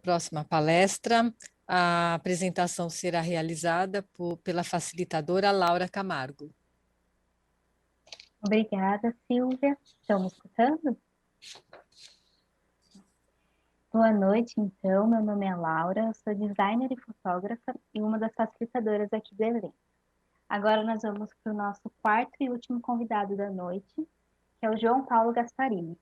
próxima palestra. A apresentação será realizada pela facilitadora Laura Camargo. Obrigada, Silvia. Estão me escutando? Boa noite, então. Meu nome é Laura, eu sou designer e fotógrafa e uma das facilitadoras aqui do evento. Agora nós vamos para o nosso quarto e último convidado da noite, que é o João Paulo Gasparini.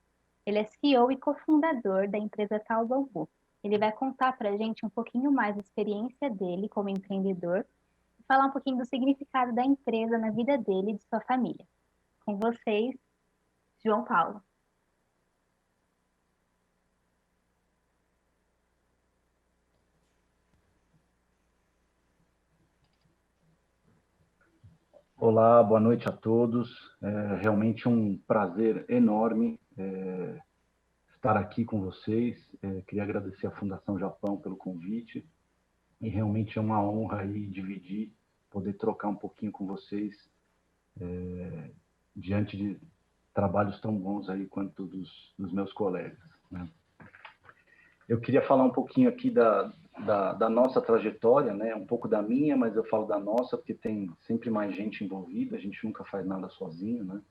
Ele é CEO e cofundador da empresa Tal Bambu. Ele vai contar para a gente um pouquinho mais da experiência dele como empreendedor e falar um pouquinho do significado da empresa na vida dele e de sua família. Com vocês, João Paulo. Olá, boa noite a todos. É realmente um prazer enorme estar aqui com vocês. Queria agradecer à Fundação Japão pelo convite e realmente é uma honra aí dividir, poder trocar um pouquinho com vocês diante de trabalhos tão bons aí quanto dos meus colegas, né? Eu queria falar um pouquinho aqui da nossa trajetória, né? Um pouco da minha, mas eu falo da nossa porque tem sempre mais gente envolvida, a gente nunca faz nada sozinho, né?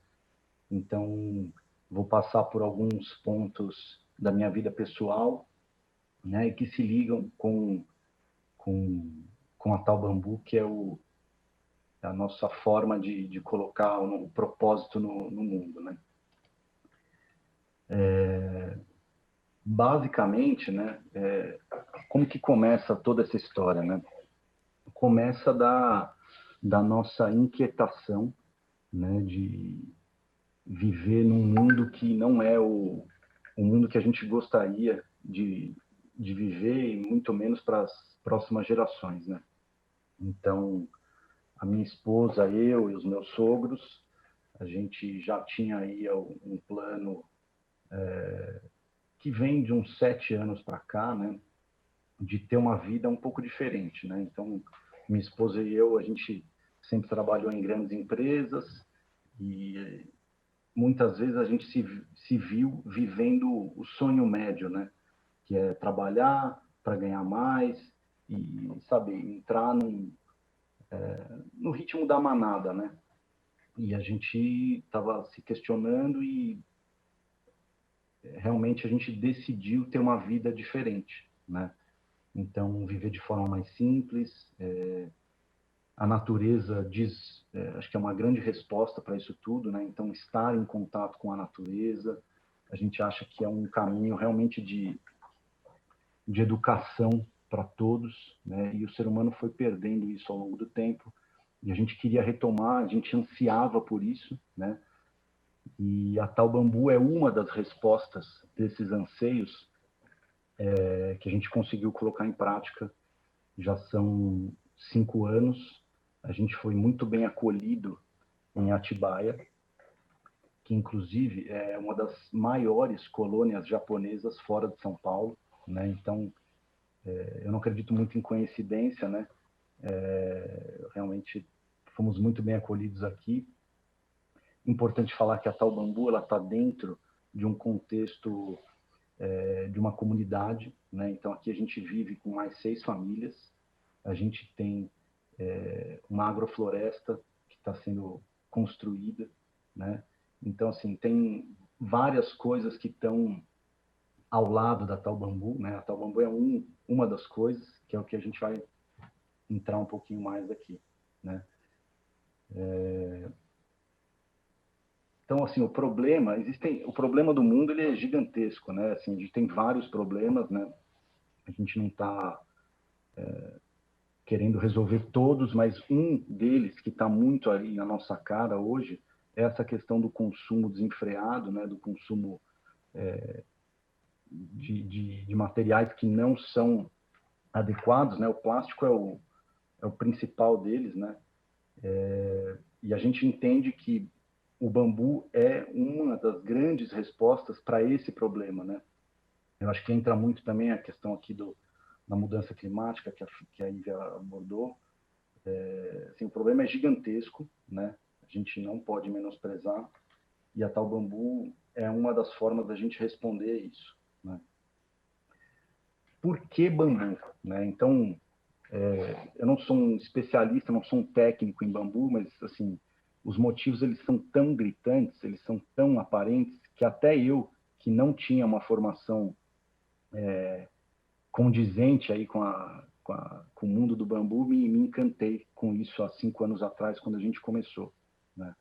Então, vou passar por alguns pontos da minha vida pessoal, né? E que se ligam com a Tal Bambu, que é a nossa forma de colocar o propósito no mundo, né? Basicamente, né? Como que começa toda essa história, né? Começa da nossa inquietação, né? De viver num mundo que não é o mundo que a gente gostaria de viver, e muito menos para as próximas gerações, né? Então, a minha esposa, eu e os meus sogros, a gente já tinha aí um plano que vem de uns 7 anos para cá, né? De ter uma vida um pouco diferente, né? Então, minha esposa e eu, a gente sempre trabalhou em grandes empresas e muitas vezes a gente se viu vivendo o sonho médio, né? Que é trabalhar para ganhar mais e, sabe, entrar no ritmo da manada, né? E a gente estava se questionando e realmente a gente decidiu ter uma vida diferente, né? Então, viver de forma mais simples. A natureza diz, acho que é uma grande resposta para isso tudo, né? Então, estar em contato com a natureza, a gente acha que é um caminho realmente de educação para todos, né? E o ser humano foi perdendo isso ao longo do tempo, e a gente queria retomar, a gente ansiava por isso, né? E a Tal Bambu é uma das respostas desses anseios que a gente conseguiu colocar em prática. Já são 5 anos, a gente foi muito bem acolhido em Atibaia, que inclusive é uma das maiores colônias japonesas fora de São Paulo, né? Então, eu não acredito muito em coincidência, né? Realmente fomos muito bem acolhidos aqui. Importante falar que a Tal Bambu ela está dentro de um contexto de uma comunidade, né? Então aqui a gente vive com mais 6 famílias. A gente tem uma agrofloresta que está sendo construída, né? Então assim tem várias coisas que estão ao lado da Tal Bambu, né? A Tal Bambu é uma das coisas, que é o que a gente vai entrar um pouquinho mais aqui, né? Então, assim, o problema do mundo ele é gigantesco, né? Assim, a gente tem vários problemas, né? A gente não está querendo resolver todos, mas um deles que está muito ali na nossa cara hoje é essa questão do consumo desenfreado, né? Do consumo de materiais que não são adequados, né? O plástico é o principal deles, né? E a gente entende que o bambu é uma das grandes respostas para esse problema, né? Eu acho que entra muito também a questão aqui da mudança climática que a Ivia abordou. Assim, o problema é gigantesco, né? A gente não pode menosprezar, e a Tal Bambu é uma das formas da gente responder a isso, né? por que bambu, né? Então, eu não sou um especialista, não sou um técnico em bambu, mas assim, os motivos eles são tão gritantes, eles são tão aparentes que até eu, que não tinha uma formação condizente aí com o mundo do bambu, me encantei com isso há 5 anos atrás, quando a gente começou, né?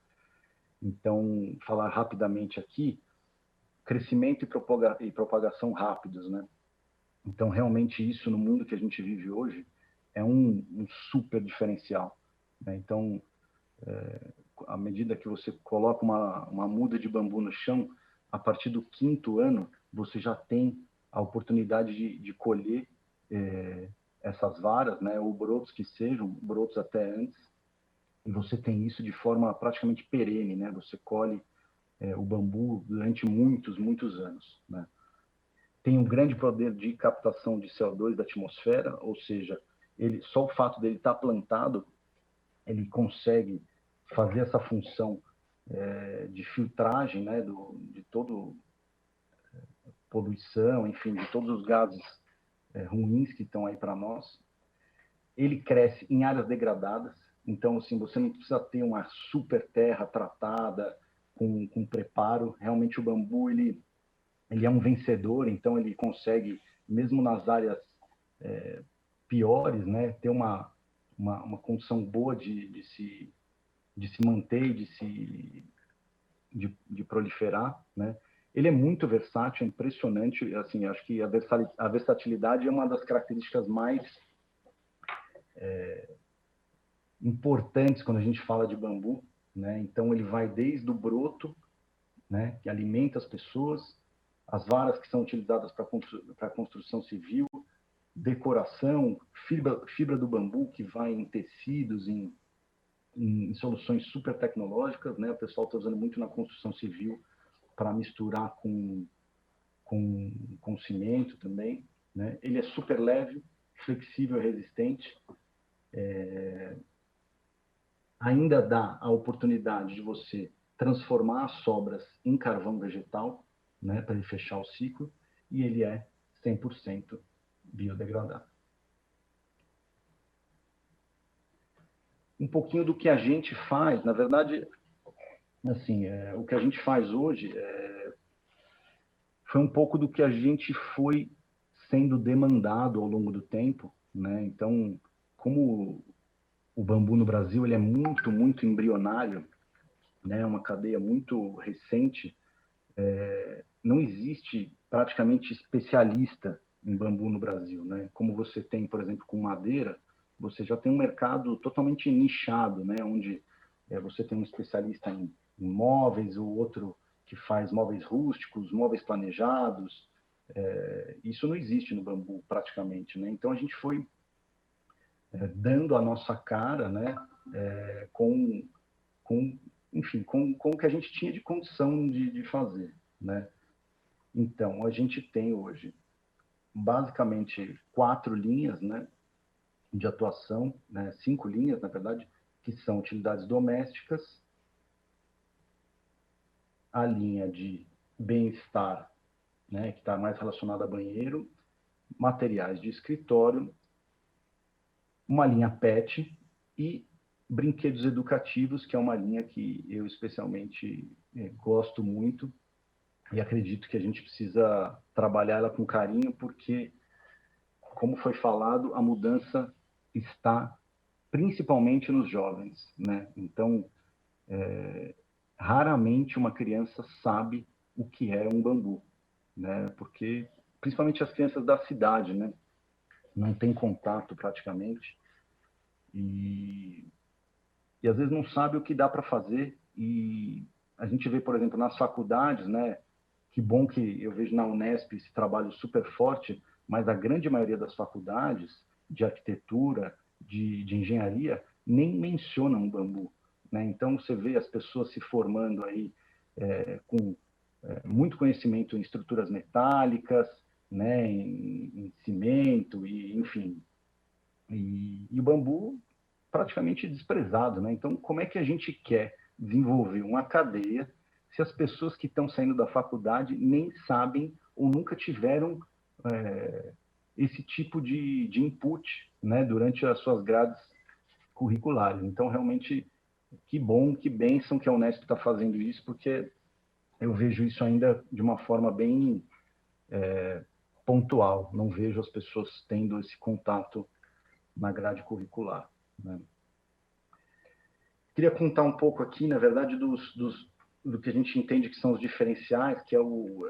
Então, falar rapidamente aqui, crescimento e propagação rápidos, né? Então, realmente isso no mundo que a gente vive hoje é um super diferencial, né? Então, à medida que você coloca uma muda de bambu no chão, a partir do 5º ano, você já tem a oportunidade de colher essas varas, né, ou brotos que sejam, brotos até antes, e você tem isso de forma praticamente perene, né? Você colhe o bambu durante muitos, muitos anos, né? Tem um grande poder de captação de CO2 da atmosfera, ou seja, só o fato dele estar plantado, ele consegue fazer essa função de filtragem, né, de todo poluição, enfim, de todos os gases ruins que estão aí para nós. Ele cresce em áreas degradadas, então assim, você não precisa ter uma super terra tratada com preparo. Realmente o bambu ele é um vencedor, então ele consegue, mesmo nas áreas piores, né, ter uma condição boa de se manter, de proliferar, né? Ele é muito versátil, é impressionante, assim, acho que a versatilidade é uma das características mais importantes quando a gente fala de bambu, né? Então ele vai desde o broto, né, que alimenta as pessoas, as varas que são utilizadas para construção civil, decoração, fibra do bambu que vai em tecidos, em soluções super tecnológicas, né? O pessoal está usando muito na construção civil para misturar com cimento também, né? Ele é super leve, flexível e resistente. Ainda dá a oportunidade de você transformar as sobras em carvão vegetal, né, para ele fechar o ciclo, e ele é 100% biodegradável. Um pouquinho do que a gente faz, na verdade, assim, o que a gente faz hoje foi um pouco do que a gente foi sendo demandado ao longo do tempo, né? Então, como o bambu no Brasil ele é muito, muito embrionário, né? Uma cadeia muito recente, não existe praticamente especialista em bambu no Brasil, né? Como você tem, por exemplo, com madeira, você já tem um mercado totalmente nichado, né? Onde você tem um especialista em móveis, o outro que faz móveis rústicos, móveis planejados. Isso não existe no bambu praticamente, né? Então a gente foi dando a nossa cara, né? Enfim, com o que a gente tinha de condição de fazer, né? Então a gente tem hoje basicamente 4 linhas, né, de atuação, né, 5 linhas, na verdade, que são utilidades domésticas, a linha de bem-estar, né, que está mais relacionada a banheiro, materiais de escritório, uma linha PET e brinquedos educativos, que é uma linha que eu especialmente gosto muito e acredito que a gente precisa trabalhar ela com carinho, porque, como foi falado, a mudança está principalmente nos jovens, né? Então, raramente uma criança sabe o que é um bambu, né? Porque, principalmente as crianças da cidade, né? Não tem contato praticamente e às vezes não sabe o que dá para fazer. E a gente vê, por exemplo, nas faculdades, né? Que bom que eu vejo na Unesp esse trabalho super forte, mas a grande maioria das faculdades de arquitetura, de engenharia, nem mencionam o bambu, né? Então você vê as pessoas se formando aí com muito conhecimento em estruturas metálicas, né? Em cimento e enfim, e o bambu praticamente desprezado, né? Então como é que a gente quer desenvolver uma cadeia se as pessoas que estão saindo da faculdade nem sabem ou nunca tiveram esse tipo de input, né, durante as suas grades curriculares. Então, realmente, que bom, que bênção que a Unesp está fazendo isso, porque eu vejo isso ainda de uma forma bem pontual, não vejo as pessoas tendo esse contato na grade curricular, né? Queria contar um pouco aqui, na verdade, do que a gente entende que são os diferenciais, que é o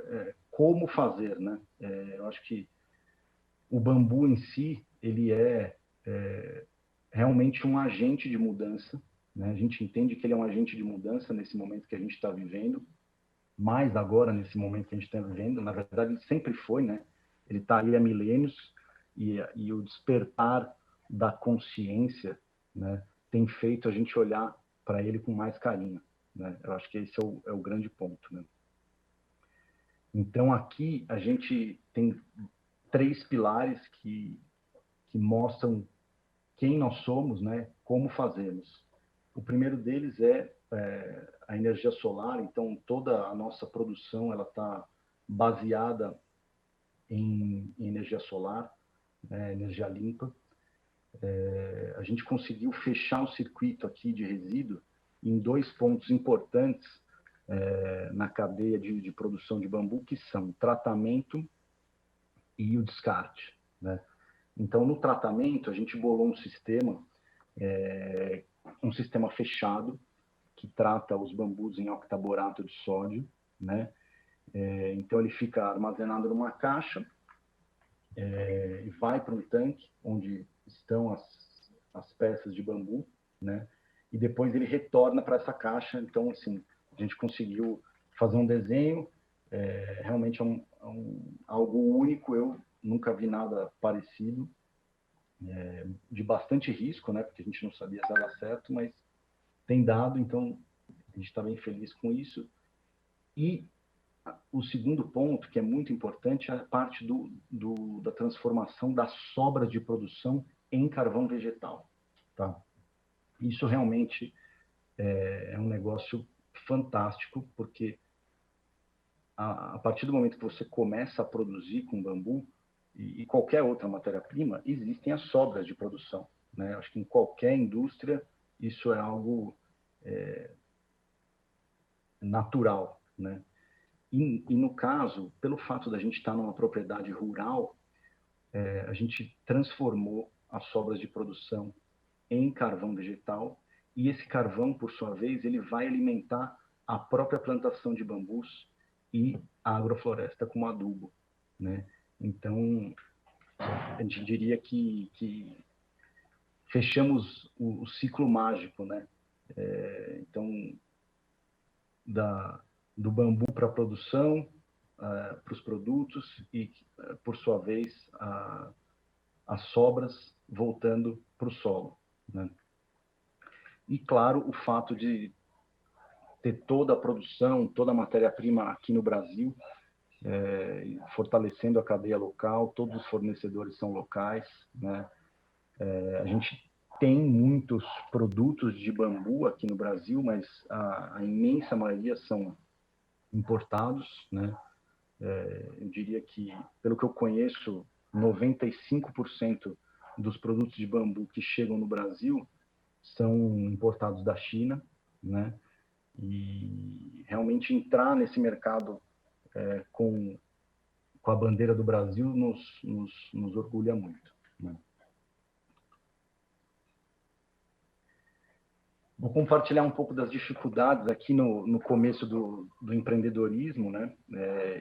como fazer, né? Eu acho que o bambu em si, ele é realmente um agente de mudança, né? A gente entende que ele é um agente de mudança nesse momento que a gente está vivendo, mais agora nesse momento que a gente está vivendo. Na verdade, ele sempre foi, né? Ele está aí há milênios, e o despertar da consciência, né, tem feito a gente olhar para ele com mais carinho, né? Eu acho que esse é o grande ponto, né? Então, aqui a gente tem 3 pilares que mostram quem nós somos, né? Como fazemos. O primeiro deles é a energia solar. Então, toda a nossa produção ela está baseada em energia solar, né? Energia limpa. A gente conseguiu fechar o circuito aqui de resíduo em 2 pontos importantes na cadeia de produção de bambu, que são o tratamento e o descarte, né? Então, no tratamento, a gente bolou um sistema fechado que trata os bambus em octaborato de sódio, né? Então, ele fica armazenado numa caixa e vai para um tanque onde estão as peças de bambu, né? E depois ele retorna para essa caixa. Então, assim, a gente conseguiu fazer um desenho, realmente algo único. Eu nunca vi nada parecido, de bastante risco, né? Porque a gente não sabia se dava certo, mas tem dado, então a gente está bem feliz com isso. E o segundo ponto, que é muito importante, é a parte da transformação das sobras de produção em carvão vegetal, tá? Isso realmente é um negócio fantástico, porque a partir do momento que você começa a produzir com bambu e qualquer outra matéria-prima, existem as sobras de produção, né? Acho que em qualquer indústria isso é algo natural, né? E no caso, pelo fato da gente estar numa propriedade rural, a gente transformou as sobras de produção em carvão vegetal, e esse carvão, por sua vez, ele vai alimentar a própria plantação de bambus e a agrofloresta como adubo, né? Então, a gente diria que fechamos o ciclo mágico, né? Então, do bambu para a produção, para os produtos e, por sua vez, as sobras voltando para o solo, né? E, claro, o fato de ter toda a produção, toda a matéria-prima aqui no Brasil, fortalecendo a cadeia local, todos os fornecedores são locais, né? A gente tem muitos produtos de bambu aqui no Brasil, mas a imensa maioria são importados, né? Eu diria que, pelo que eu conheço, 95% dos produtos de bambu que chegam no Brasil são importados da China, né? E realmente entrar nesse mercado com a bandeira do Brasil nos orgulha muito, né? Vou compartilhar um pouco das dificuldades aqui no começo do empreendedorismo, né?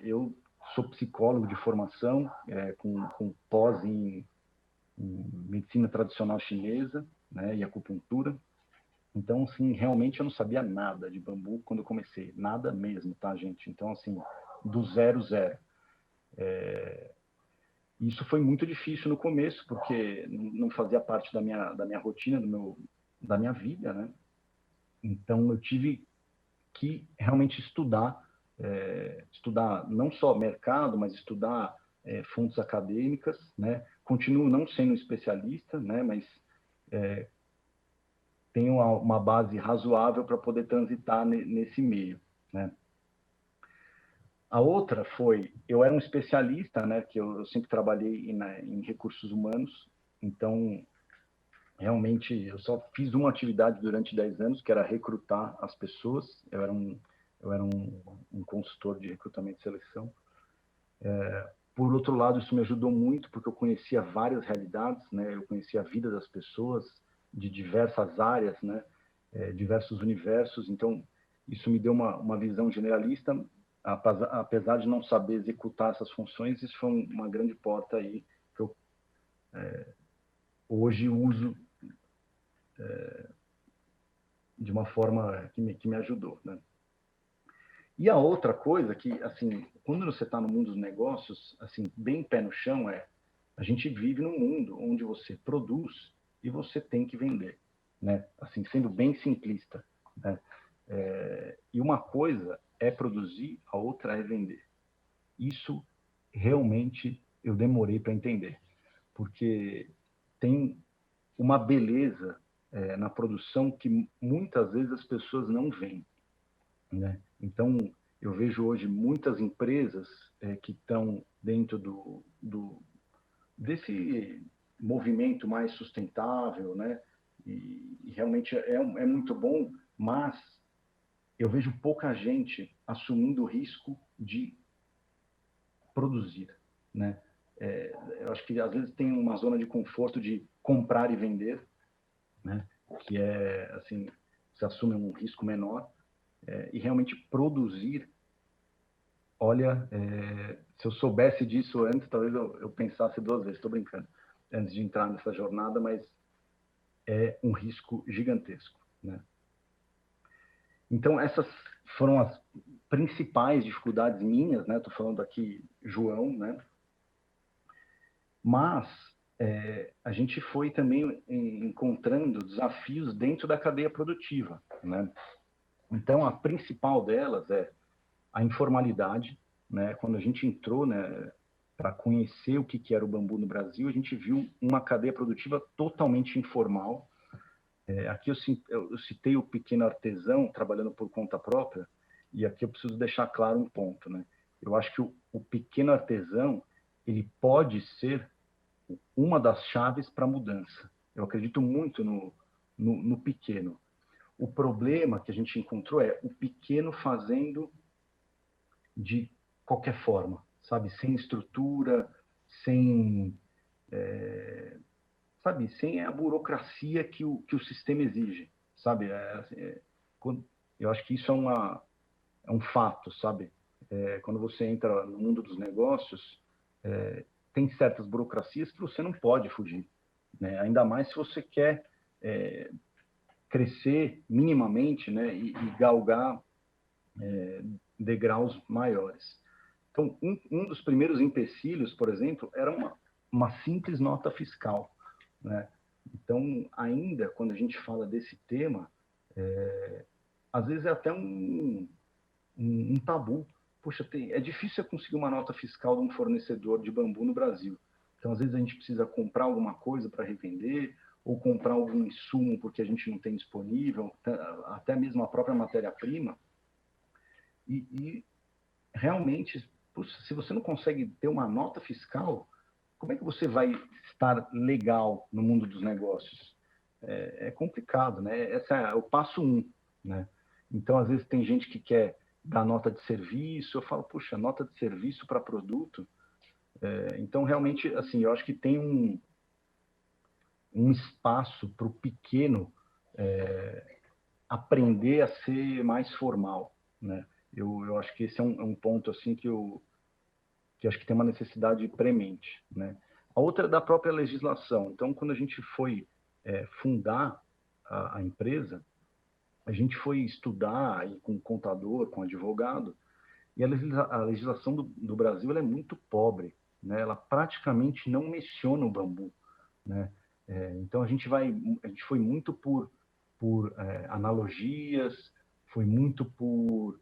Eu sou psicólogo de formação, com pós em medicina tradicional chinesa, né, e acupuntura. Então, assim, realmente eu não sabia nada de bambu quando eu comecei, nada mesmo, tá, gente? Então, assim, do zero. Isso foi muito difícil no começo, porque não fazia parte da minha rotina, da minha vida, né? Então, eu tive que realmente estudar não só mercado, mas estudar fontes acadêmicas, né? Continuo não sendo especialista, né? Mas tenho uma base razoável para poder transitar nesse meio, né? A outra foi, eu era um especialista, né, que eu sempre trabalhei em recursos humanos, então, realmente, eu só fiz uma atividade durante 10 anos, que era recrutar as pessoas. Eu era um consultor de recrutamento e seleção. Por outro lado, isso me ajudou muito, porque eu conhecia várias realidades, né? Eu conhecia a vida das pessoas de diversas áreas, né? Diversos universos. Então, isso me deu uma visão generalista, apesar de não saber executar essas funções. Isso foi uma grande porta aí que eu hoje uso de uma forma que me ajudou, né? E a outra coisa que, assim, quando você está no mundo dos negócios, assim, bem pé no chão, a gente vive num mundo onde você produz e você tem que vender, né? Assim, sendo bem simplista, né? E uma coisa é produzir, a outra é vender. Isso realmente eu demorei para entender, porque tem uma beleza na produção que muitas vezes as pessoas não veem, né? Então, eu vejo hoje muitas empresas que estão dentro desse movimento mais sustentável, né? E realmente é muito bom, mas eu vejo pouca gente assumindo o risco de produzir, né? Eu acho que às vezes tem uma zona de conforto de comprar e vender, né? Que é assim, você assume um risco menor, e realmente produzir. Olha, se eu soubesse disso antes, talvez eu pensasse duas vezes, estou brincando, antes de entrar nessa jornada, mas é um risco gigantesco, né? Então, essas foram as principais dificuldades minhas, né? Estou falando aqui, João, né? Mas a gente foi também encontrando desafios dentro da cadeia produtiva, né? Então, a principal delas é a informalidade, né? Quando a gente entrou, né, para conhecer o que era o bambu no Brasil, a gente viu uma cadeia produtiva totalmente informal. Aqui eu citei o pequeno artesão trabalhando por conta própria, e aqui eu preciso deixar claro um ponto, né? Eu acho que o pequeno artesão, ele pode ser uma das chaves para a mudança. Eu acredito muito no pequeno. O problema que a gente encontrou é o pequeno fazendo de qualquer forma, sabe? Sem estrutura, sem, sabe? Sem a burocracia que o sistema exige, sabe? Eu acho que isso é um fato, sabe? Quando você entra no mundo dos negócios, tem certas burocracias que você não pode fugir, né? Ainda mais se você quer crescer minimamente, né? E galgar degraus maiores. Então, um dos primeiros empecilhos, por exemplo, era uma simples nota fiscal, né? Então, ainda quando a gente fala desse tema, às vezes é até um tabu. Poxa, é difícil eu conseguir uma nota fiscal de um fornecedor de bambu no Brasil. Então, às vezes a gente precisa comprar alguma coisa para revender, ou comprar algum insumo porque a gente não tem disponível, até mesmo a própria matéria-prima. E realmente, se você não consegue ter uma nota fiscal, como é que você vai estar legal no mundo dos negócios? É complicado, né? Esse é o passo 1, né? Então, às vezes, tem gente que quer dar nota de serviço. Eu falo, puxa, nota de serviço para produto? Então, realmente, assim, eu acho que tem um espaço para o pequeno aprender a ser mais formal, né? Eu acho que esse é um ponto assim que acho que tem uma necessidade premente, né? A outra é da própria legislação. Então, quando a gente foi fundar a empresa, a gente foi estudar aí com contador, com advogado, e a legislação do Brasil ela é muito pobre, né? Ela praticamente não menciona o bambu, né? Então a gente foi muito por analogias, foi muito por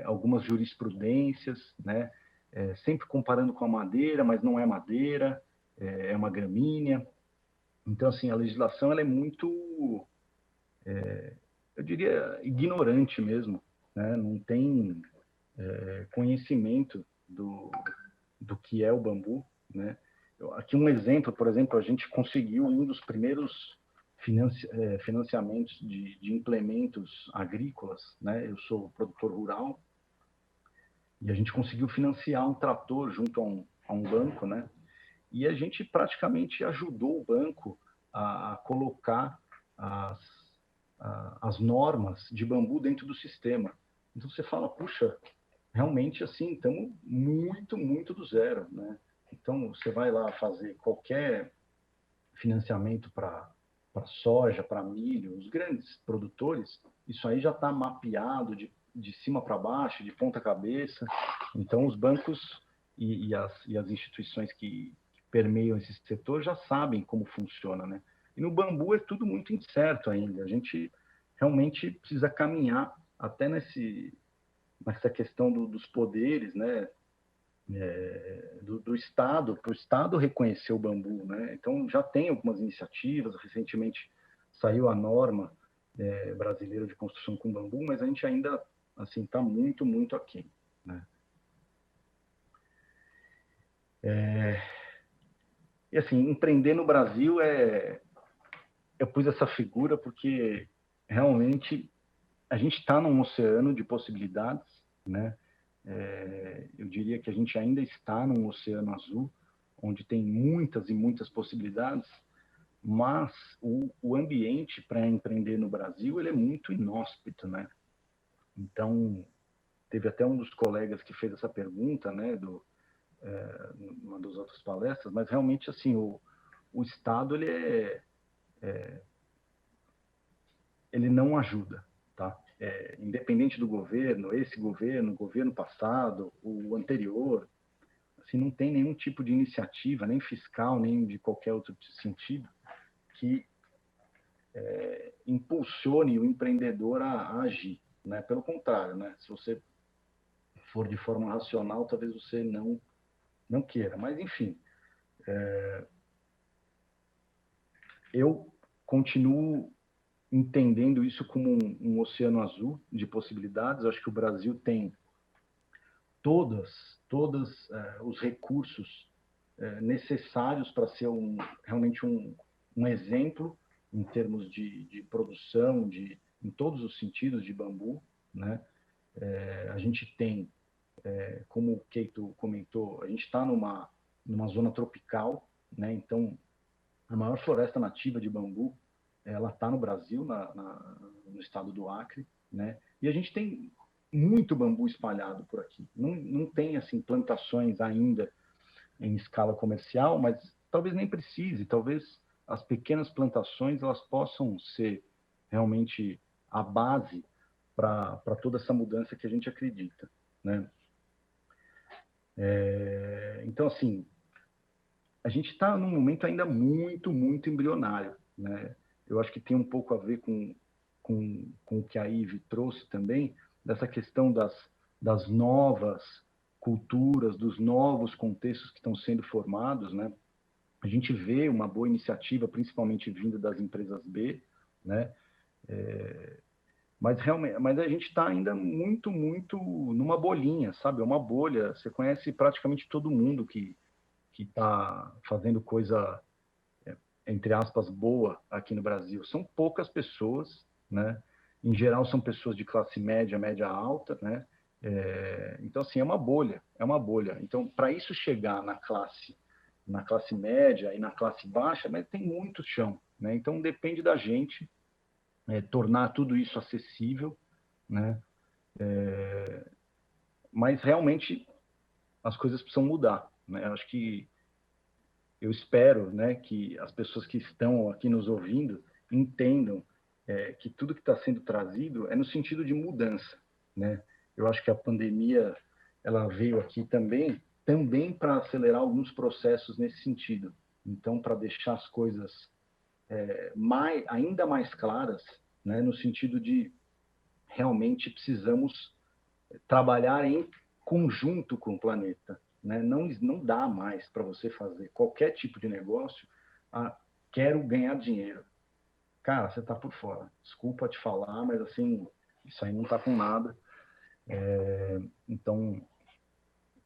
algumas jurisprudências, né? Sempre comparando com a madeira, mas não é madeira, é uma gramínea. Então, assim, a legislação ela é muito, eu diria, ignorante mesmo, né? Não tem conhecimento do que é o bambu, né? Aqui um exemplo, por exemplo, a gente conseguiu um dos primeiros financiamentos de implementos agrícolas, né? Eu sou produtor rural e a gente conseguiu financiar um trator junto a um banco, né? E a gente praticamente ajudou o banco a colocar as normas de bambu dentro do sistema. Então você fala, puxa, realmente assim, estamos muito, muito do zero, né? Então você vai lá fazer qualquer financiamento para soja, para milho, os grandes produtores, isso aí já está mapeado de cima para baixo, de ponta cabeça. Então os bancos e as instituições que permeiam esse setor já sabem como funciona, né? E no bambu é tudo muito incerto ainda. A gente realmente precisa caminhar até nessa questão dos poderes, né? Do Estado, para o Estado reconhecer o bambu, né? Então já tem algumas iniciativas. Recentemente saiu a norma brasileira de construção com bambu, mas a gente ainda assim está muito, muito aquém, né? E assim, empreender no Brasil eu pus essa figura porque realmente a gente está num oceano de possibilidades, né? Eu diria que a gente ainda está num oceano azul, onde tem muitas e muitas possibilidades, mas o ambiente para empreender no Brasil ele é muito inóspito, né? Então, teve até um dos colegas que fez essa pergunta, né, numa das outras palestras, mas realmente assim o Estado ele não ajuda, tá? Independente do governo, esse governo, o governo passado, o anterior, assim, não tem nenhum tipo de iniciativa, nem fiscal, nem de qualquer outro sentido, que impulsione o empreendedor a agir, né? Pelo contrário, né? Se você for de forma racional, talvez você não queira. Mas, enfim, eu continuo entendendo isso como um oceano azul de possibilidades. Eu acho que o Brasil tem todos os recursos necessários para ser realmente um exemplo em termos de produção, em todos os sentidos de bambu, né? A gente tem, como o Keito comentou, a gente está numa zona tropical, né? Então, a maior floresta nativa de bambu, ela está no Brasil, no estado do Acre, né? E a gente tem muito bambu espalhado por aqui. Não tem assim plantações ainda em escala comercial, mas talvez nem precise. Talvez as pequenas plantações elas possam ser realmente a base para toda essa mudança que a gente acredita, né? Então, assim, a gente está num momento ainda muito, muito embrionário, né? Eu acho que tem um pouco a ver com o que a Ive trouxe também, dessa questão das novas culturas, dos novos contextos que estão sendo formados, né? A gente vê uma boa iniciativa, principalmente vinda das empresas B, né? Mas realmente, mas a gente está ainda muito, muito numa bolinha, sabe? É uma bolha. Você conhece praticamente todo mundo que está fazendo coisa, entre aspas, boa aqui no Brasil. São poucas pessoas, né? Em geral, são pessoas de classe média, média alta, né? Então, assim, é uma bolha, é uma bolha. Então, para isso chegar na classe média e na classe baixa, mas tem muito chão, né? Então, depende da gente tornar tudo isso acessível, né? Mas, realmente, as coisas precisam mudar, né? Eu acho que eu espero, né, que as pessoas que estão aqui nos ouvindo entendam que tudo que está sendo trazido é no sentido de mudança, né? Eu acho que a pandemia ela veio aqui também para acelerar alguns processos nesse sentido. Então, para deixar as coisas ainda mais claras, né, no sentido de realmente precisamos trabalhar em conjunto com o planeta, né? Não dá mais para você fazer qualquer tipo de negócio. Quero ganhar dinheiro. Cara, você está por fora. Desculpa te falar, mas assim, isso aí não está com nada. Então,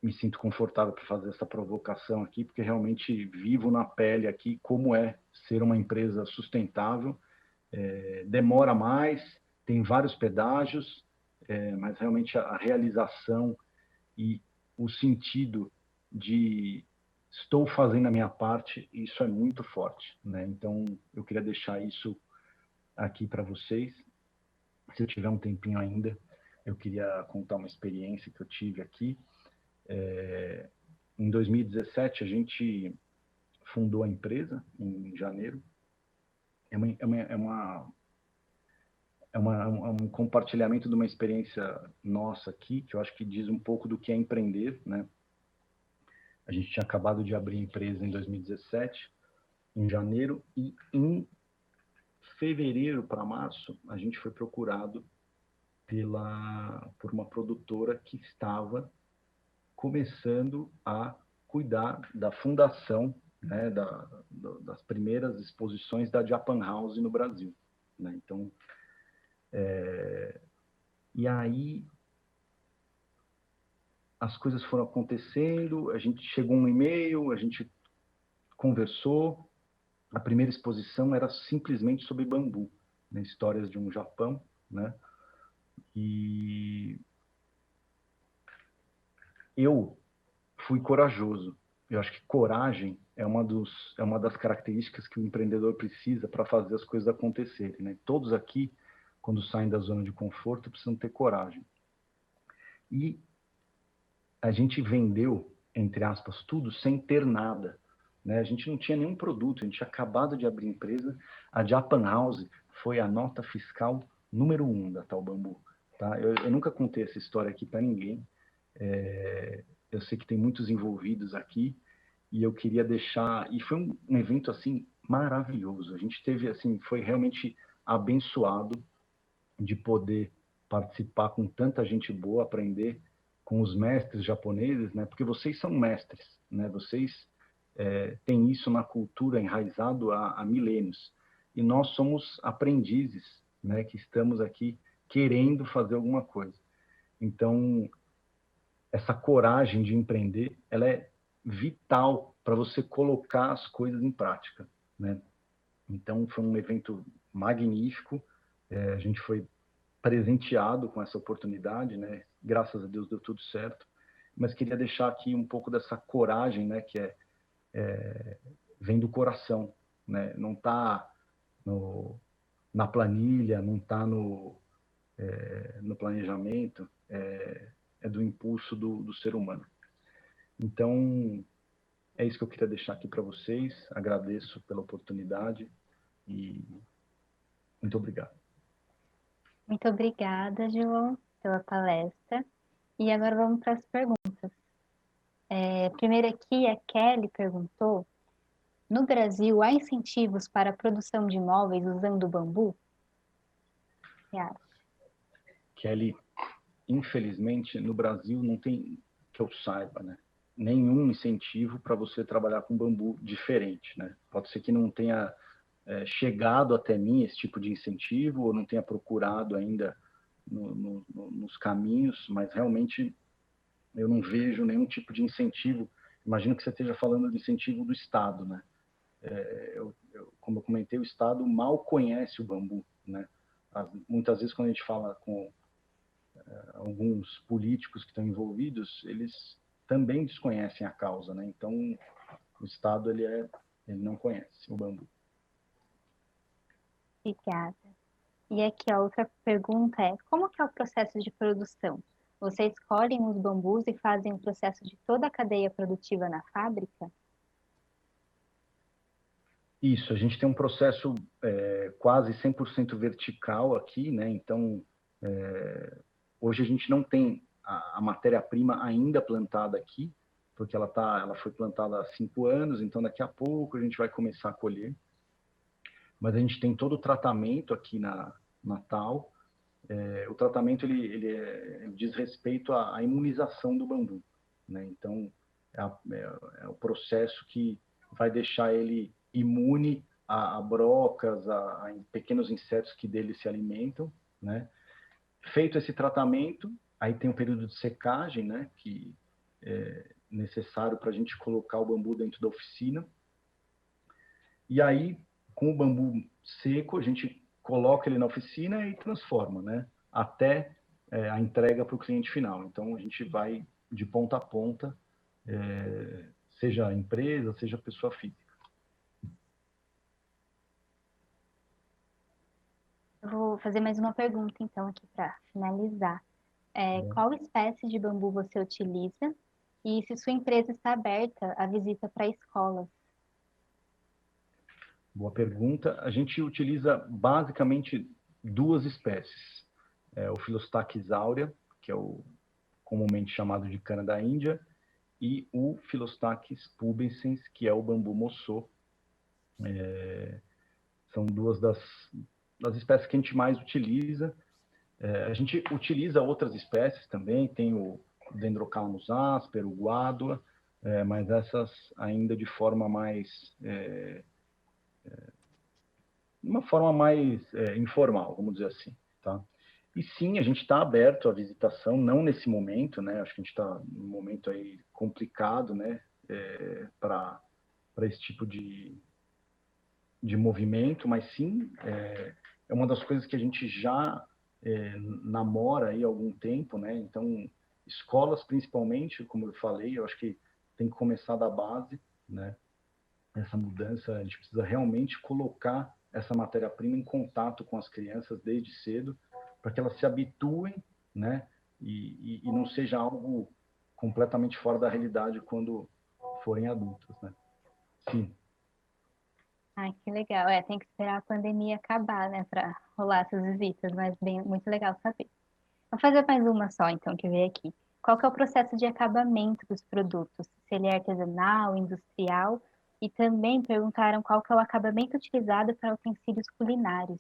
me sinto confortável para fazer essa provocação aqui, porque realmente vivo na pele aqui como é ser uma empresa sustentável. Demora mais, tem vários pedágios, mas realmente a realização e o sentido de estou fazendo a minha parte, isso é muito forte, né? Então, eu queria deixar isso aqui para vocês. Se eu tiver um tempinho ainda, eu queria contar uma experiência que eu tive aqui. Em 2017, a gente fundou a empresa, em janeiro. É um compartilhamento de uma experiência nossa aqui, que eu acho que diz um pouco do que é empreender, né? A gente tinha acabado de abrir a empresa em 2017, em janeiro, e em fevereiro para março, a gente foi procurado por uma produtora que estava começando a cuidar da fundação, né, das primeiras exposições da Japan House no Brasil, né? Então, e aí as coisas foram acontecendo, a gente chegou um e-mail, a gente conversou. A primeira exposição era simplesmente sobre bambu, né, histórias de um Japão, né? E eu fui corajoso. Eu acho que coragem é uma das características que o empreendedor precisa para fazer as coisas acontecerem, né? Todos aqui, quando saem da zona de conforto, precisam ter coragem. E a gente vendeu, entre aspas, tudo sem ter nada, né? A gente não tinha nenhum produto, a gente tinha acabado de abrir empresa. A Japan House foi a nota fiscal número 1 da Tal Bambu, tá? Eu nunca contei essa história aqui para ninguém. Eu sei que tem muitos envolvidos aqui e eu queria deixar... E foi um evento, assim, maravilhoso. A gente teve, assim, foi realmente abençoado de poder participar com tanta gente boa, aprender com os mestres japoneses, né? Porque vocês são mestres, né? Vocês têm isso na cultura enraizado há milênios. E nós somos aprendizes, né? Que estamos aqui querendo fazer alguma coisa. Então, essa coragem de empreender, ela é vital para você colocar as coisas em prática, né? Então, foi um evento magnífico. A gente foi presenteado com essa oportunidade, né? Graças a Deus deu tudo certo. Mas queria deixar aqui um pouco dessa coragem, né? Que vem do coração, né? Não está na planilha, não está no planejamento, é do impulso do ser humano. Então, é isso que eu queria deixar aqui para vocês. Agradeço pela oportunidade e muito obrigado. Muito obrigada, João, pela palestra. E agora vamos para as perguntas. Primeiro aqui, a Kelly perguntou: no Brasil, há incentivos para a produção de móveis usando bambu? Kelly, infelizmente, no Brasil não tem, que eu saiba, né, nenhum incentivo para você trabalhar com bambu diferente, né? Pode ser que não tenha chegado até mim esse tipo de incentivo, ou não tenha procurado ainda nos caminhos, mas realmente eu não vejo nenhum tipo de incentivo. Imagino que você esteja falando de incentivo do Estado, né? Como eu comentei, o Estado mal conhece o bambu, né? Muitas vezes, quando a gente fala com alguns políticos que estão envolvidos, eles também desconhecem a causa, né? Então, o Estado ele não conhece o bambu. Obrigada. E aqui a outra pergunta é: como que é o processo de produção? Vocês escolhem os bambus e fazem o processo de toda a cadeia produtiva na fábrica? Isso, a gente tem um processo quase 100% vertical aqui, né? Então, hoje a gente não tem a matéria-prima ainda plantada aqui, porque ela foi plantada há 5 anos, então daqui a pouco a gente vai começar a colher. Mas a gente tem todo o tratamento aqui na Natal. O tratamento ele diz respeito à imunização do bambu, né? Então, é o processo que vai deixar ele imune a brocas, a pequenos insetos que dele se alimentam, né? Feito esse tratamento, Aí tem um período de secagem, né, que é necessário para a gente colocar o bambu dentro da oficina. E aí, com o bambu seco, a gente coloca ele na oficina e transforma, né, até a entrega para o cliente final. Então, a gente vai de ponta a ponta, seja empresa, seja pessoa física. Eu vou fazer mais uma pergunta, então, aqui para finalizar. Qual espécie de bambu você utiliza e se sua empresa está aberta à visita para escolas? Boa pergunta. A gente utiliza basicamente duas espécies. O Filostax aurea, que é o comumente chamado de cana da Índia, e o Filostax pubescens, que é o bambu moçô. São duas das espécies que a gente mais utiliza. A gente utiliza outras espécies também, tem o Dendrocalamus asper, o guádua, mas essas ainda de forma mais uma forma mais informal, vamos dizer assim, tá? E sim, a gente está aberto à visitação, não nesse momento, né? Acho que a gente está num momento aí complicado, né? Para esse tipo de movimento, mas sim, é uma das coisas que a gente já namora aí há algum tempo, né? Então, escolas principalmente, como eu falei, eu acho que tem que começar da base, né? Essa mudança, a gente precisa realmente colocar essa matéria-prima em contato com as crianças desde cedo, para que elas se habituem, né? E não seja algo completamente fora da realidade quando forem adultos, né? Sim. Ai, que legal. Tem que esperar a pandemia acabar, né, para rolar essas visitas, mas muito legal saber. Vou fazer mais uma só, então, que veio aqui. Qual que é o processo de acabamento dos produtos? Se ele é artesanal, industrial? E também perguntaram qual que é o acabamento utilizado para utensílios culinários.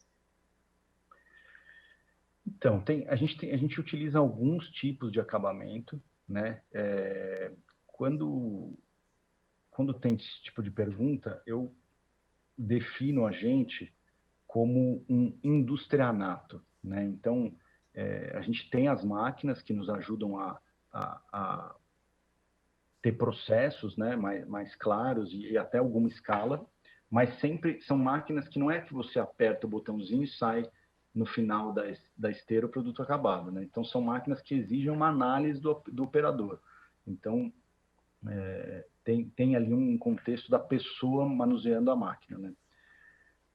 Então, a gente utiliza alguns tipos de acabamento, né? Quando tem esse tipo de pergunta, eu defino a gente como um industrianato, né? Então, a gente tem as máquinas que nos ajudam a ter processos, né, mais claros e até alguma escala, mas sempre são máquinas que não é que você aperta o botãozinho e sai no final da esteira o produto acabado, né? Então, são máquinas que exigem uma análise do operador. Então, tem ali um contexto da pessoa manuseando a máquina, né?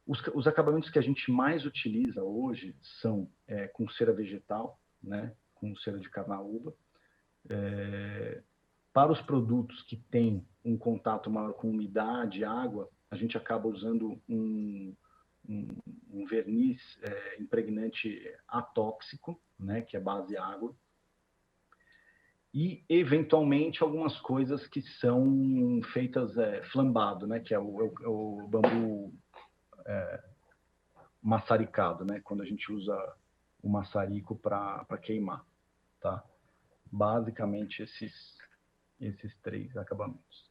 Os acabamentos que a gente mais utiliza hoje são com cera vegetal, né? Com cera de carnaúba. Para os produtos que têm um contato maior com umidade, água, a gente acaba usando um verniz impregnante atóxico, né? Que é base água. E, eventualmente, algumas coisas que são feitas flambado, né? Que é o bambu maçaricado, né? Quando a gente usa o maçarico para queimar, tá? Basicamente, esses três acabamentos.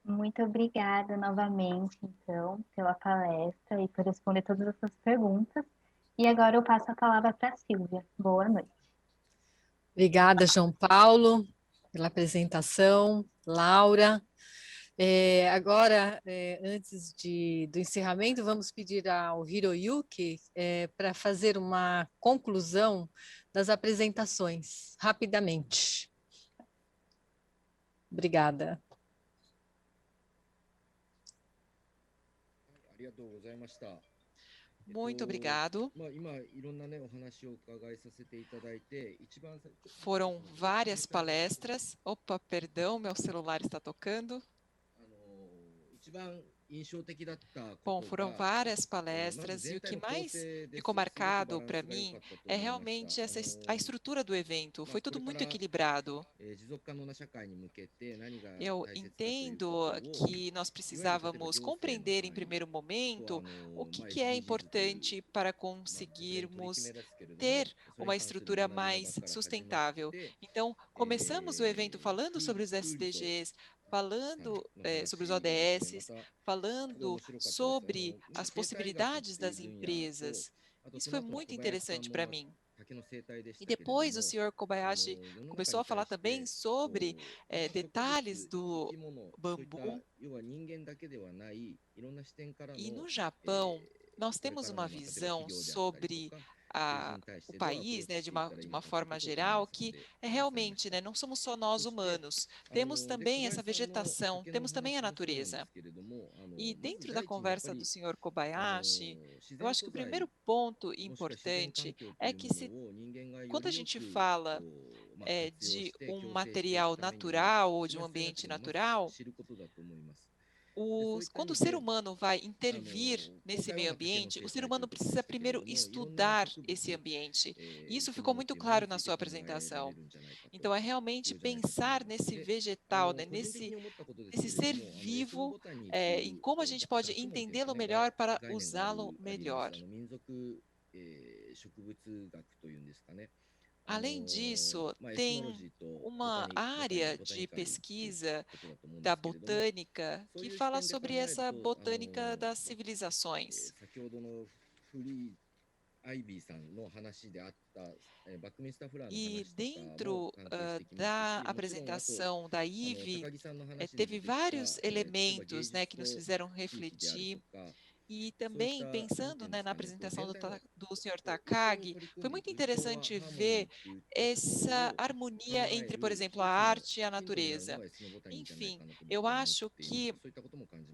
Muito obrigada novamente, então, pela palestra e por responder todas essas perguntas. E agora eu passo a palavra para a Silvia. Boa noite. Obrigada, João Paulo, pela apresentação. Laura. Agora, antes do encerramento, vamos pedir ao Hiroyuki para fazer uma conclusão das apresentações, rapidamente. Obrigada. Muito obrigado. Foram várias palestras. Opa, perdão, meu celular está tocando. Bom, foram várias palestras e o que mais ficou marcado para mim é realmente a estrutura do evento. Foi tudo muito equilibrado. Eu entendo que nós precisávamos compreender em primeiro momento o que é importante para conseguirmos ter uma estrutura mais sustentável. Então, começamos o evento falando sobre os SDGs, falando sobre os ODS, falando sobre as possibilidades das empresas. Isso foi muito interessante para mim. E depois o senhor Kobayashi começou a falar também sobre detalhes do bambu. E no Japão, nós temos uma visão sobre o país, né, de uma forma geral, que é realmente, né, não somos só nós humanos, temos também essa vegetação, temos também a natureza. E dentro da conversa do senhor Kobayashi, eu acho que o primeiro ponto importante é que quando a gente fala de um material natural ou de um ambiente natural, quando o ser humano vai intervir nesse meio ambiente, o ser humano precisa primeiro estudar esse ambiente. E isso ficou muito claro na sua apresentação. Então, é realmente pensar nesse vegetal, né, nesse ser vivo, em como a gente pode entendê-lo melhor para usá-lo melhor. Além disso, tem uma área de pesquisa da botânica que fala sobre essa botânica das civilizações. E dentro da apresentação da Ivy, teve vários elementos, né, que nos fizeram refletir. E também, pensando, né, na apresentação do Sr. Takagi, foi muito interessante ver essa harmonia entre, por exemplo, a arte e a natureza. Enfim, eu acho que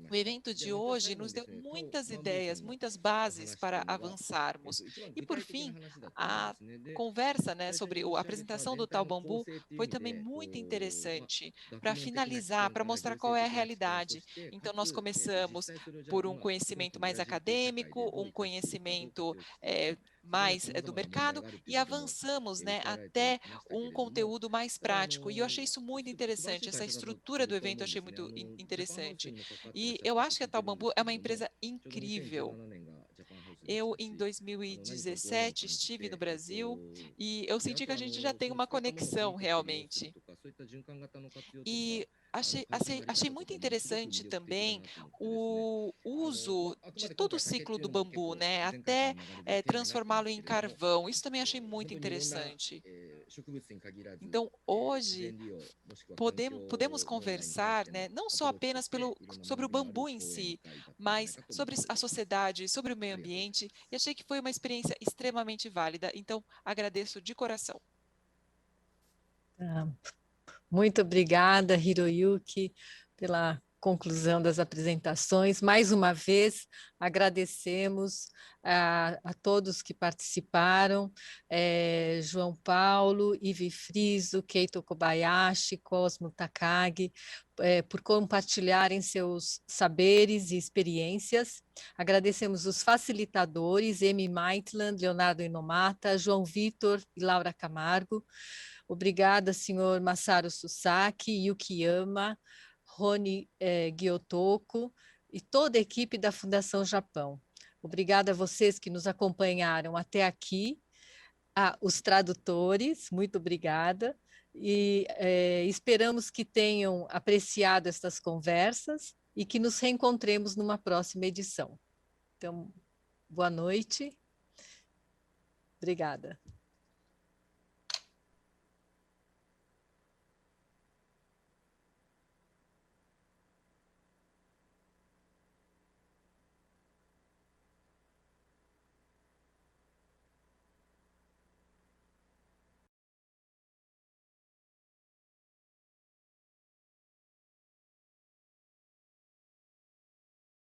o evento de hoje nos deu muitas ideias, muitas bases para avançarmos. E, por fim, a conversa, né, sobre a apresentação do Tal Bambu foi também muito interessante para finalizar, para mostrar qual é a realidade. Então, nós começamos por um conhecimento mais acadêmico, um conhecimento mais do mercado e avançamos, né, até um conteúdo mais prático. E eu achei isso muito interessante, essa estrutura do evento eu achei muito interessante. E eu acho que a Tal Bambu é uma empresa incrível. Eu, em 2017, estive no Brasil e eu senti que a gente já tem uma conexão realmente. E achei muito interessante também o uso de todo o ciclo do bambu, né? Até transformá-lo em carvão. Isso também achei muito interessante. Então, hoje, podemos conversar, né, não só apenas sobre o bambu em si, mas sobre a sociedade, sobre o meio ambiente, e achei que foi uma experiência extremamente válida. Então, agradeço de coração. Muito obrigada, Hiroyuki, pela conclusão das apresentações. Mais uma vez, agradecemos a todos que participaram, João Paulo, Ivy Friso, Keito Kobayashi, Cosmo Takagi, por compartilharem seus saberes e experiências. Agradecemos os facilitadores, Amy Maitland, Leonardo Inomata, João Vitor e Laura Camargo. Obrigada, senhor Masaru Susaki, Yukiyama, Rony Gyotoko e toda a equipe da Fundação Japão. Obrigada a vocês que nos acompanharam até aqui, os tradutores, muito obrigada. E esperamos que tenham apreciado estas conversas e que nos reencontremos numa próxima edição. Então, boa noite. Obrigada.